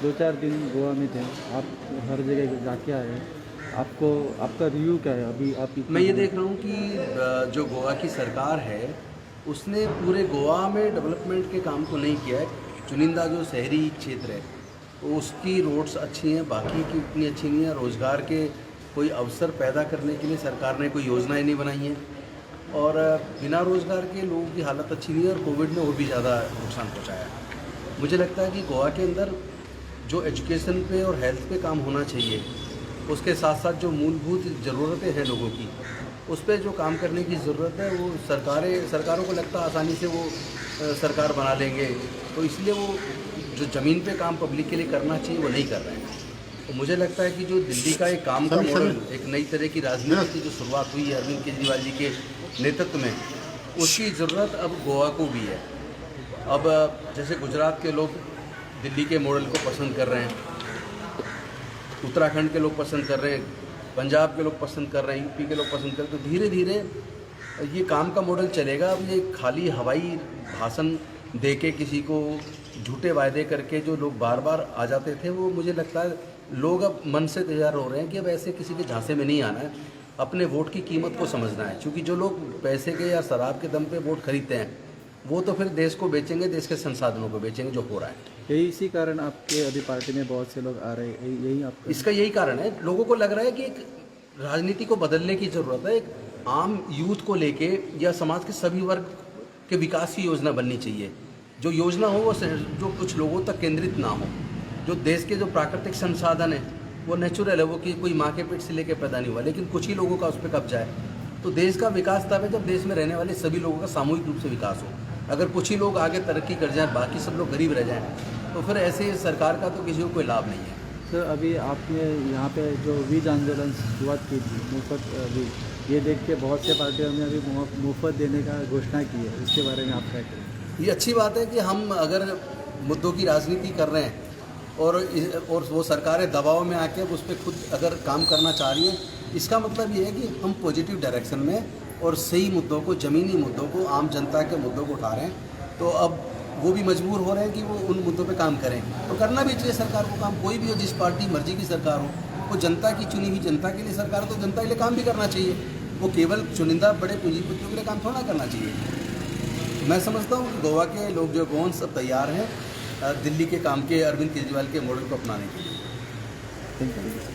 2-4 दिन गोवा में थे, आप हर जगह जाके आए हैं, आपको आपका रिव्यू क्या है अभी आप मैं ये देख रहा हूँ कि जो गोवा की सरकार है उसने पूरे गोवा में डेवलपमेंट के काम को नहीं किया है। चुनिंदा जो शहरी क्षेत्र है तो उसकी रोड्स अच्छी हैं, बाकी की उतनी अच्छी नहीं है। रोज़गार के कोई अवसर पैदा करने के लिए सरकार ने कोई योजनाएं नहीं बनाई हैं और बिना रोज़गार के लोगों की हालत अच्छी नहीं है और कोविड ने और भी ज़्यादा नुकसान पहुँचाया। मुझे लगता है कि गोवा के अंदर जो एजुकेशन पे और हेल्थ पे काम होना चाहिए, उसके साथ साथ जो मूलभूत ज़रूरतें हैं लोगों की, उस पर जो काम करने की ज़रूरत है वो सरकारों को लगता है आसानी से वो सरकार बना लेंगे, तो इसलिए वो जो ज़मीन पे काम पब्लिक के लिए करना चाहिए वो नहीं कर रहे हैं। तो मुझे लगता है कि जो दिल्ली का एक काम का मॉडल, एक नई तरह की राजनीति की जो शुरुआत हुई है अरविंद केजरीवाल जी के नेतृत्व में, उसकी ज़रूरत अब गोवा को भी है। अब जैसे गुजरात के लोग दिल्ली के मॉडल को पसंद कर रहे हैं, उत्तराखंड के लोग पसंद कर रहे हैं, पंजाब के लोग पसंद कर रहे हैं, यूपी के लोग पसंद कर रहे हैं, तो धीरे धीरे ये काम का मॉडल चलेगा। अब ये खाली हवाई भाषण दे के किसी को झूठे वायदे करके जो लोग बार बार आ जाते थे, वो मुझे लगता है लोग अब मन से तैयार हो रहे हैं कि अब ऐसे किसी के झांसे में नहीं आना है, अपने वोट की कीमत को समझना है। क्योंकि जो लोग पैसे के या शराब के दम पे वोट खरीदते हैं वो तो फिर देश को बेचेंगे, देश के संसाधनों को बेचेंगे, जो हो रहा है। यही इसी कारण आपके अभी पार्टी में बहुत से लोग आ रहे हैं, यही आपका इसका यही कारण है, लोगों को लग रहा है कि एक राजनीति को बदलने की ज़रूरत है। एक आम यूथ को लेके या समाज के सभी वर्ग के विकास की योजना बननी चाहिए। जो योजना हो वो जो कुछ लोगों तक केंद्रित ना हो। जो देश के जो प्राकृतिक संसाधन है वो नेचुरल है, वो कि कोई माँ के पेट से लेके पैदा नहीं हुआ, लेकिन कुछ ही लोगों का उस पर कब्जा है। तो देश का विकास तब है जब देश में रहने वाले सभी लोगों का सामूहिक रूप से विकास हो। अगर कुछ ही लोग आगे तरक्की कर जाएं, बाकी सब लोग गरीब रह जाएं, तो फिर ऐसे सरकार का तो किसी को कोई लाभ नहीं है। सर अभी आपने यहाँ पे जो वीज आंदोलन शुरुआत की थी, मुफ्त वीज, ये देख के बहुत से पार्टियों ने अभी मुफ्त देने का घोषणा की है, इसके बारे में आप क्या कहें? ये अच्छी बात है कि हम अगर मुद्दों की राजनीति कर रहे हैं और वो सरकारें दबाव में आके उस पर खुद अगर काम करना चाह रही है, इसका मतलब ये है कि हम पॉजिटिव डायरेक्शन में और सही मुद्दों को, ज़मीनी मुद्दों को, आम जनता के मुद्दों को उठा रहे हैं। तो अब वो भी मजबूर हो रहे हैं कि वो उन मुद्दों पे काम करें। तो करना भी चाहिए सरकार को काम, कोई भी हो, जिस पार्टी मर्जी की सरकार हो, वो जनता की चुनी हुई जनता के लिए सरकार हो, तो जनता के लिए काम भी करना चाहिए। वो केवल चुनिंदा बड़े पूंजीपतियों के लिए काम थोड़ा करना चाहिए। मैं समझता हूँ कि गोवा के लोग जो गोवन सब तैयार हैं दिल्ली के काम के, अरविंद केजरीवाल के मॉडल को अपनाने के लिए। Thank you.